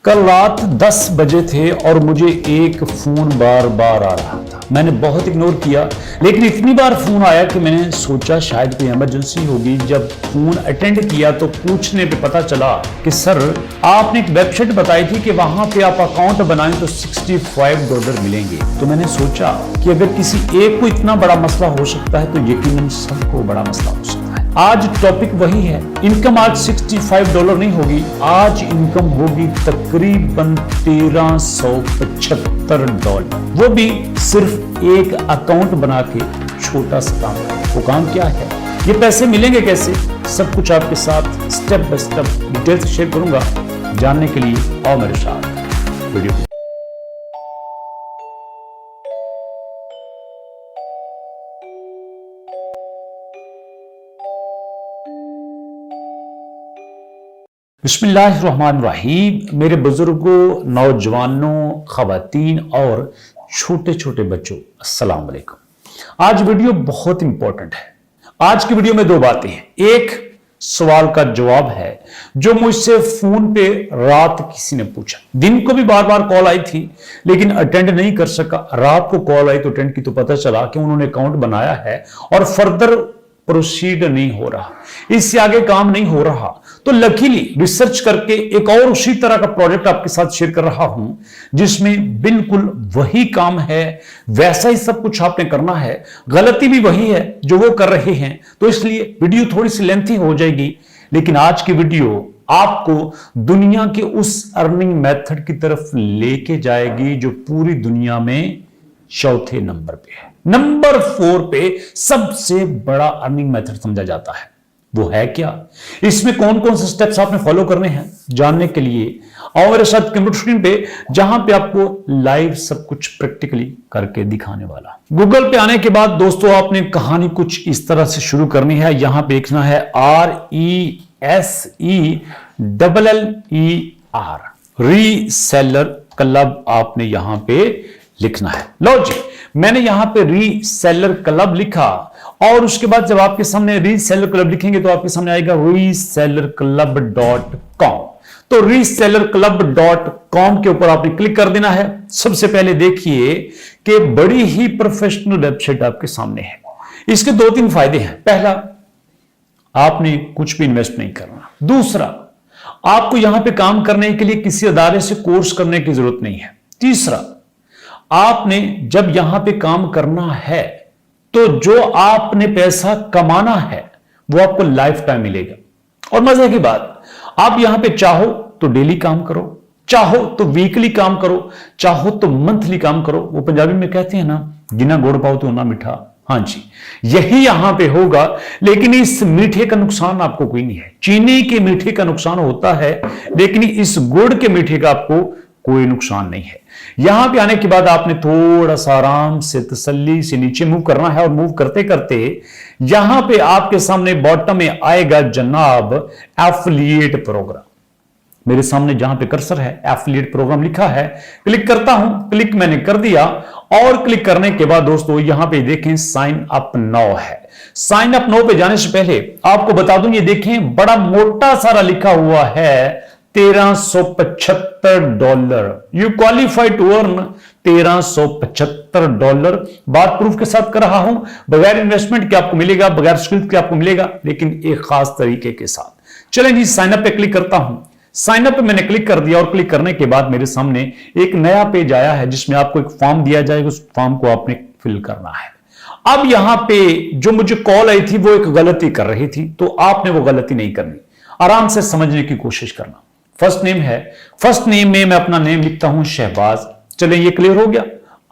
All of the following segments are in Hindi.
कल रात 10 बजे थे और मुझे एक फोन बार बार आ रहा था। मैंने बहुत इग्नोर किया, लेकिन इतनी बार फोन आया कि मैंने सोचा शायद कोई इमरजेंसी होगी। जब फोन अटेंड किया तो पूछने पे पता चला कि सर, आपने एक वेबसाइट बताई थी कि वहां पे आप अकाउंट बनाएं तो $65 मिलेंगे। तो मैंने सोचा कि अगर किसी एक को इतना बड़ा मसला हो सकता है तो यकीनन सबको बड़ा मसला हो सकता है। आज टॉपिक वही है। इनकम आज $65 नहीं होगी, आज इनकम होगी तकरीबन $1375, वो भी सिर्फ एक अकाउंट बना के। छोटा सा काम है। वो काम क्या है, ये पैसे मिलेंगे कैसे, सब कुछ आपके साथ स्टेप बाय स्टेप डिटेल से शेयर करूंगा। जानने के लिए आओ मेरे साथ वीडियो। बिस्मिल्लाहिर्रहमानिर्रहीम। मेरे बुजुर्गों, नौजवानों, खवातीन और छोटे छोटे बच्चों, अस्सलाम वालेकुम। आज वीडियो बहुत इंपॉर्टेंट है। आज की वीडियो में दो बातें हैं। एक सवाल का जवाब है जो मुझसे फोन पे रात किसी ने पूछा। दिन को भी बार बार कॉल आई थी लेकिन अटेंड नहीं कर सका। रात को कॉल आई तो अटेंड की तो पता चला कि उन्होंने अकाउंट बनाया है और फर्दर प्रोसीड नहीं हो रहा, इससे आगे काम नहीं हो रहा। तो लकीली रिसर्च करके एक और उसी तरह का प्रोजेक्ट आपके साथ शेयर कर रहा हूं जिसमें बिल्कुल वही काम है, वैसा ही सब कुछ आपने करना है, गलती भी वही है जो वो कर रहे हैं। तो इसलिए वीडियो थोड़ी सी लेंथी हो जाएगी, लेकिन आज की वीडियो आपको दुनिया के उस अर्निंग मेथड की तरफ लेके जाएगी जो पूरी दुनिया में चौथे नंबर पे है। नंबर 4 पे सबसे बड़ा अर्निंग मेथड समझा जाता है। वो है क्या, इसमें कौन कौन से स्टेप्स आपने फॉलो करने हैं, जानने के लिए आओ मेरे साथ कंप्यूटर स्क्रीन पे, जहां पे आपको लाइव सब कुछ प्रैक्टिकली करके दिखाने वाला। गूगल पे आने के बाद दोस्तों आपने कहानी कुछ इस तरह से शुरू करनी है। यहां पे लिखना है RESELLER, रीसेलर क्लब आपने यहां पे लिखना है। लो जी, मैंने यहां पे रीसेलर क्लब लिखा और उसके बाद जब आपके सामने रीसेलर क्लब लिखेंगे तो आपके सामने आएगा resellerclub.com। तो resellerclub.com के ऊपर आपने क्लिक कर देना है। सबसे पहले देखिए कि बड़ी ही प्रोफेशनल वेबसाइट आपके सामने है। इसके 2-3 फायदे हैं। पहला, आपने कुछ भी इन्वेस्ट नहीं करना। दूसरा, आपको यहां पे काम करने के लिए किसी अदारे से कोर्स करने की जरूरत नहीं है। तीसरा, आपने जब यहां पे काम करना है तो जो आपने पैसा कमाना है वो आपको लाइफ टाइम मिलेगा। और मजे की बात, आप यहां पे चाहो तो डेली काम करो, चाहो तो वीकली काम करो, चाहो तो मंथली काम करो। वो पंजाबी में कहते हैं ना, जिना गुड़ पाओ तो ना मीठा। हां जी, यही यहां पे होगा, लेकिन इस मीठे का नुकसान आपको कोई नहीं है। चीनी के मीठे का नुकसान होता है, लेकिन इस गुड़ के मीठे का आपको कोई नुकसान नहीं है। यहां पे आने के बाद आपने थोड़ा सा आराम से तसल्ली से नीचे मूव करना है और मूव करते करते यहां पे आपके सामने बॉटम में आएगा जनाब एफिलिएट प्रोग्राम। मेरे सामने जहां पे कर्सर है एफिलिएट प्रोग्राम लिखा है, क्लिक करता हूं। क्लिक मैंने कर दिया और क्लिक करने के बाद दोस्तों यहां पे देखें साइन अप नाउ है। साइन अप नाउ पे जाने से पहले आपको बता दूं, ये देखें बड़ा मोटा सारा लिखा हुआ है $1375। You qualify to earn $1375। बात प्रूफ के साथ कर रहा हूं, बगैर इन्वेस्टमेंट के आपको मिलेगा, बगैर स्किल के आपको मिलेगा, लेकिन एक खास तरीके के साथ। चलें जी, साइन अप पे क्लिक करता हूं। साइन अप पे मैंने क्लिक कर दिया और क्लिक करने के बाद मेरे सामने एक नया पेज आया है जिसमें आपको एक फॉर्म दिया जाएगा। उस फॉर्म को आपने फिल करना है। अब यहां पे जो मुझे कॉल आई थी वो एक गलती कर रही थी, तो आपने वो गलती नहीं करनी, आराम से समझने की कोशिश करना। फर्स्ट नेम है, फर्स्ट नेम में मैं अपना नेम लिखता हूं शहबाज। चले, ये क्लियर हो गया।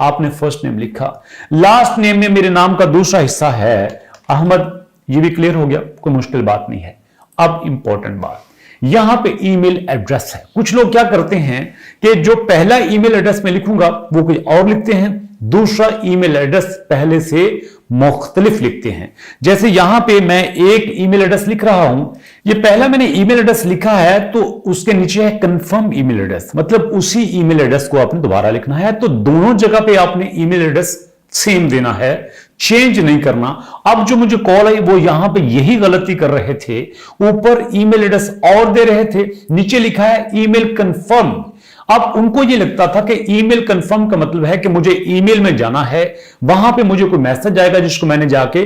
आपने फर्स्ट नेम लिखा। लास्ट नेम में मेरे नाम का दूसरा हिस्सा है अहमद, ये भी क्लियर हो गया, कोई मुश्किल बात नहीं है। अब इंपॉर्टेंट बात, यहां पे ईमेल एड्रेस है। कुछ लोग क्या करते हैं कि जो पहला ईमेल एड्रेस मैं लिखूंगा वो कोई और लिखते हैं, दूसरा ईमेल एड्रेस पहले से मुख्तलिफ लिखते हैं। जैसे यहां पे मैं एक ईमेल एड्रेस लिख रहा हूं, ये पहला मैंने ईमेल एड्रेस लिखा है तो उसके नीचे है कंफर्म ईमेल एड्रेस, मतलब उसी ईमेल एड्रेस को आपने दोबारा लिखना है। तो दोनों जगह पे आपने ईमेल एड्रेस सेम देना है, चेंज नहीं करना। अब जो मुझे कॉल आई वो यहां पे यही गलती कर रहे थे, ऊपर ईमेल एड्रेस और दे रहे थे, नीचे लिखा है ईमेल कंफर्म। अब उनको ये लगता था कि ईमेल कंफर्म का मतलब है कि मुझे ईमेल में जाना है, वहां पे मुझे कोई मैसेज आएगा जिसको मैंने जाके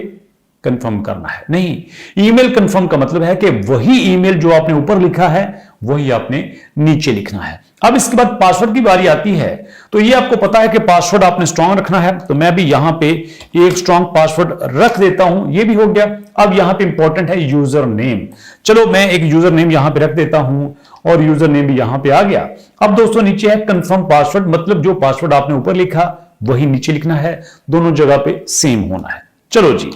कंफर्म करना है। नहीं, ईमेल कंफर्म का मतलब है कि वही ईमेल जो आपने ऊपर लिखा है वही आपने नीचे लिखना है। अब इसके बाद पासवर्ड की बारी आती है, तो ये आपको पता है कि पासवर्ड आपने स्ट्रांग रखना है, तो मैं भी यहां पे एक स्ट्रांग पासवर्ड रख देता हूं, ये भी हो गया। अब यहां पे इंपॉर्टेंट है यूजर नेम। चलो मैं एक यूजर नेम यहां पे रख देता हूं और यूजर नेम भी यहां पे आ गया। अब दोस्तों नीचे है कंफर्म पासवर्ड, मतलब जो पासवर्ड आपने ऊपर लिखा वही नीचे लिखना है, दोनों जगह पे सेम होना है। चलो जी,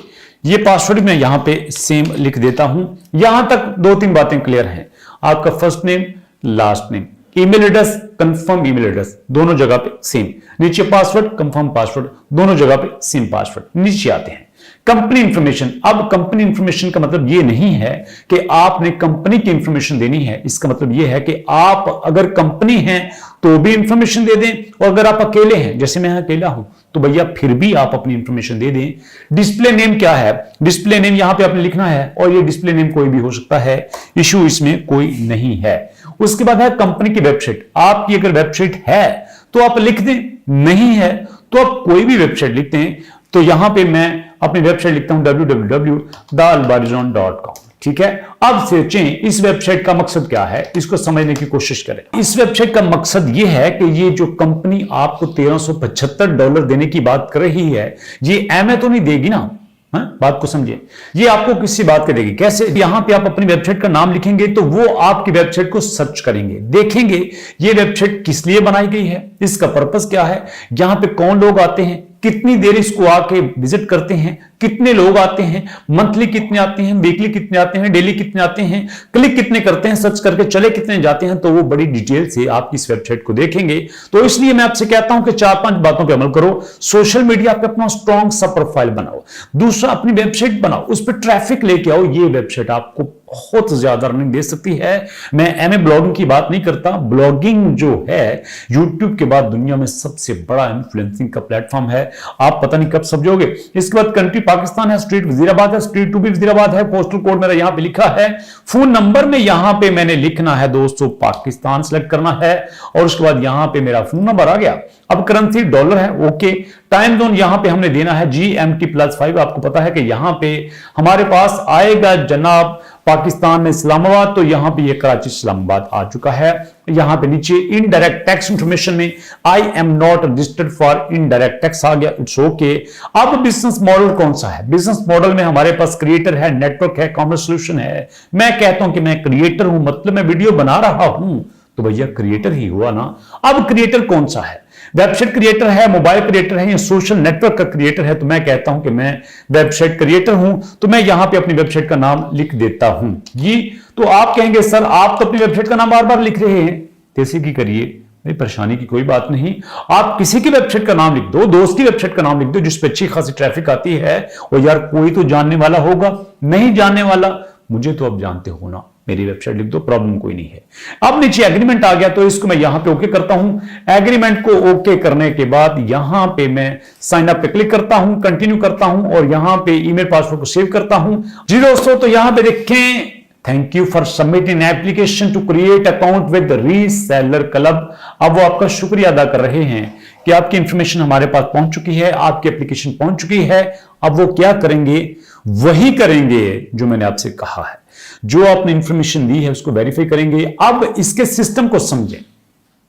ये पासवर्ड मैं यहां पे सेम लिख देता हूं। यहां तक 2-3 बातें क्लियर हैं। आपका first name, last name, email address, confirm email address, दोनों जगह पे सेम। नीचे पासवर्ड, कंफर्म पासवर्ड, दोनों जगह पे सेम पासवर्ड। नीचे आते हैं कंपनी इंफॉर्मेशन। अब कंपनी इंफॉर्मेशन का मतलब ये नहीं है कि आपने कंपनी की इंफॉर्मेशन देनी है, इसका मतलब ये है कि आप अगर कंपनी हैं तो भी इंफॉर्मेशन दे दें, और अगर आप अकेले हैं, जैसे मैं अकेला हूं, तो भैया फिर भी आप अपनी इंफॉर्मेशन दे दें। डिस्प्ले नेम क्या है? डिस्प्ले नेम यहां पे आपने लिखना है, और ये डिस्प्ले नेम कोई भी हो सकता है, इशू इसमें कोई नहीं है। उसके बाद है कंपनी की वेबसाइट। आपकी अगर वेबसाइट है तो आप लिख दें, नहीं है तो आप कोई भी वेबसाइट लिखते हैं। तो यहां पे मैं अपनी वेबसाइट लिखता हूं www.thealbarizon.com। ठीक है, अब सोचें इस वेबसाइट का मकसद क्या है, इसको समझने की कोशिश करें। इस वेबसाइट का मकसद यह है कि ये जो कंपनी आपको $1375 देने की बात कर रही है, ये एमए तो नहीं देगी ना। बात को समझिए, ये आपको किसी बात के देगी। कैसे? यहां पे आप अपनी वेबसाइट का नाम लिखेंगे तो वो आपकी वेबसाइट को सर्च करेंगे, देखेंगे ये वेबसाइट किस लिए बनाई गई है, इसका पर्पस क्या है, यहां पे कौन लोग आते हैं, कितनी देर इसको आके विजिट करते हैं, कितने लोग आते हैं, मंथली कितने आते हैं, वीकली कितने आते हैं, डेली कितने आते हैं, क्लिक कितने करते हैं, सर्च करके चले कितने जाते हैं, तो वो बड़ी डिटेल से आप इस वेबसाइट को देखेंगे। तो इसलिए मैं आपसे कहता हूं कि 4-5 बातों पर अमल करो। सोशल मीडिया पे अपना स्ट्रॉन्ग सा प्रोफाइल बनाओ, दूसरा अपनी वेबसाइट बनाओ, उस पर ट्रैफिक लेके आओ। ये वेबसाइट आपको बहुत ज्यादा अर्निंग दे सकती है। मैं एमए ब्लॉगिंग की बात नहीं करता, ब्लॉगिंग जो है यूट्यूब के बाद दुनिया में सबसे बड़ा इन्फ्लुएंसिंग का प्लेटफॉर्म है। आप पता नहीं कब समझोगे। इसके बाद कंट्री पाकिस्तान है, स्ट्रीट वजीराबाद है, स्ट्रीट टू भी वजीराबाद है, पोस्टल कोड मेरा यहां पे लिखा है। फोन नंबर में यहां पे मैंने लिखना है दोस्तों पाकिस्तान सेलेक्ट करना है, और उसके बाद यहां पे मेरा फोन नंबर आ गया। अब करेंसी डॉलर है, ओके। टाइम जोन यहां पे हमने देना है GMT+5। आपको पता है कि यहां पे हमारे पास आएगा जनाब पाकिस्तान में इस्लामाबाद, तो यहां पे ये कराची इस्लामाबाद आ चुका है। यहां पे नीचे इनडायरेक्ट टैक्स इंफॉर्मेशन में I am not registered for indirect tax आ गया, इट्स ओके। अब बिजनेस मॉडल कौन सा है? बिजनेस मॉडल में हमारे पास क्रिएटर है, नेटवर्क है, कॉमर्स सोल्यूशन है। मैं कहता हूं कि मैं क्रिएटर हूं, मतलब मैं वीडियो बना रहा हूं, तो भैया क्रिएटर ही हुआ ना। अब क्रिएटर कौन सा है? वेबसाइट क्रिएटर है, मोबाइल क्रिएटर है, या सोशल नेटवर्क का क्रिएटर है? तो मैं कहता हूं कि मैं वेबसाइट क्रिएटर हूं, तो मैं यहां पे अपनी वेबसाइट का नाम लिख देता हूं जी। तो आप कहेंगे सर आप तो अपनी वेबसाइट का नाम बार बार लिख रहे हैं, जैसे कि करिए, परेशानी की कोई बात नहीं। आप किसी की वेबसाइट का नाम लिख दो, दोस्त की वेबसाइट का नाम लिख दो जिस पे अच्छी खासी ट्रैफिक आती है, और यार कोई तो जानने वाला होगा, नहीं जानने वाला मुझे तो अब जानते हो ना, मेरी वेबसाइट लिख दो, प्रॉब्लम कोई नहीं है। अब नीचे एग्रीमेंट आ गया, तो इसको मैं यहां पे ओके करता हूं। एग्रीमेंट को ओके करने के बाद यहां पे मैं साइन अप पे क्लिक करता हूं, कंटिन्यू करता हूं, और यहां पे ईमेल पासवर्ड को सेव करता हूं जी दोस्तों। तो यहां पे देखें, thank you for submitting application to create account with reseller club. अब वो आपका शुक्रिया अदा कर रहे हैं कि आपकी इंफॉर्मेशन हमारे पास पहुंच चुकी है, आपकी एप्लीकेशन पहुंच चुकी है। अब वो क्या करेंगे? वही करेंगे जो मैंने आपसे कहा है, जो आपने इंफॉर्मेशन दी है उसको वेरीफाई करेंगे। अब इसके सिस्टम को समझें।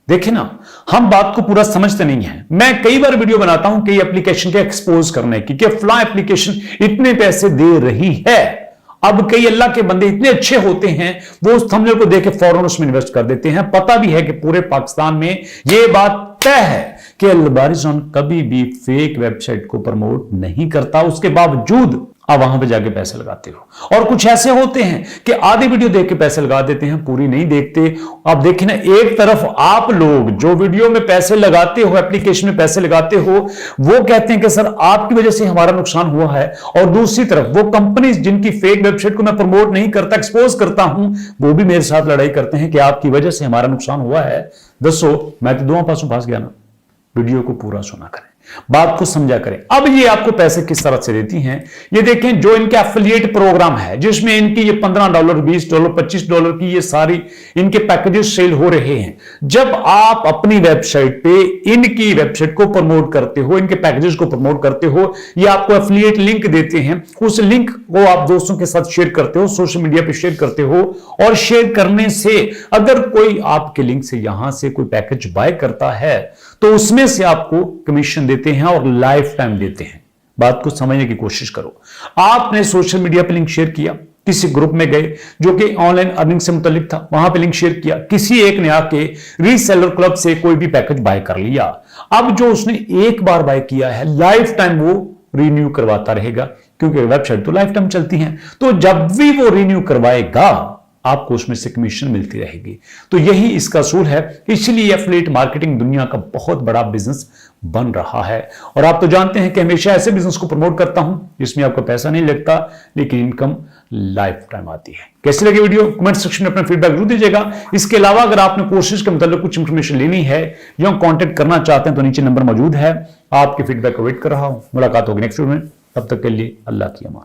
देखें ना, हम बात को पूरा समझते नहीं है। मैं कई बार वीडियो बनाता हूं कई एप्लीकेशन के एक्सपोज करने की, कि फला एप्लीकेशन इतने पैसे दे रही है। अब कई अल्लाह के बंदे इतने अच्छे होते हैं, वो उस थंबनेल को देख के फौरन उसमें इन्वेस्ट कर देते हैं। पता भी है कि पूरे पाकिस्तान में ये बात तय है कि अलबारिज़ोन कभी भी फेक वेबसाइट को प्रमोट नहीं करता, उसके बावजूद आप वहां पे जाके पैसे लगाते हो। और कुछ ऐसे होते हैं कि आधी वीडियो देख के पैसे लगा देते हैं, पूरी नहीं देखते। अब देखिए ना, एक तरफ आप लोग जो वीडियो में पैसे लगाते हो, एप्लीकेशन में पैसे लगाते हो, वो कहते हैं कि सर आपकी वजह से हमारा नुकसान हुआ है, और दूसरी तरफ वो कंपनीज जिनकी फेक वेबसाइट को मैं प्रमोट नहीं करता, एक्सपोज करता हूं, वो भी मेरे साथ लड़ाई करते हैं कि आपकी वजह से हमारा नुकसान हुआ है। दसो, मैं तो दोनों पासों फंस गया ना। वीडियो को पूरा सुना करें। बात को समझा करें। अब ये आपको पैसे किस तरह से देती हैं, ये देखें, जो इनके एफिलिएट प्रोग्राम है जिसमें इनकी ये $15, $20, $25 की ये सारी इनके पैकेजेस सेल हो रहे हैं। जब आप अपनी वेबसाइट पे इनकी वेबसाइट को प्रमोट करते हो, इनके पैकेजेस को प्रमोट करते हो, ये आपको एफिलिएट लिंक देते हैं, उस लिंक को आप दोस्तों के साथ शेयर करते हो, सोशल मीडिया पे शेयर करते हो, और शेयर करने से अगर कोई आपके लिंक से यहां से कोई पैकेज बाय करता है तो उसमें से आपको कमीशन देते हैं और लाइफ टाइम देते हैं। बात को समझने की कोशिश करो। आपने सोशल मीडिया पे लिंक शेयर किया, किसी ग्रुप में गए जो कि ऑनलाइन अर्निंग से मुतालिक था, वहां पे लिंक शेयर किया, किसी एक ने आके रीसेलर क्लब से कोई भी पैकेज बाय कर लिया। अब जो उसने एक बार बाय किया है, लाइफ टाइम वो रिन्यू करवाता रहेगा, क्योंकि वेबसाइट तो लाइफ टाइम चलती है। तो जब भी वो रिन्यू करवाएगा आपको उसमें से कमीशन मिलती रहेगी। तो यही इसका असूल है। इसलिए एफिलिएट मार्केटिंग दुनिया का बहुत बड़ा बिजनेस बन रहा है। और आप तो जानते हैं कि हमेशा ऐसे बिजनेस को प्रमोट करता हूं जिसमें आपको पैसा नहीं लगता लेकिन इनकम लाइफ टाइम आती है। कैसी लगी वीडियो, कमेंट सेक्शन में अपना फीडबैक जरूर दीजिएगा। इसके अलावा अगर आपने कोर्सेज के मतलब कुछ इंफॉर्मेशन लेनी है या कांटेक्ट करना चाहते हैं तो नीचे नंबर मौजूद है। आपके फीडबैक को वेट कर रहा हूं। मुलाकात होगी नेक्स्ट वीडियो में, तब तक के लिए अल्लाह की अमान।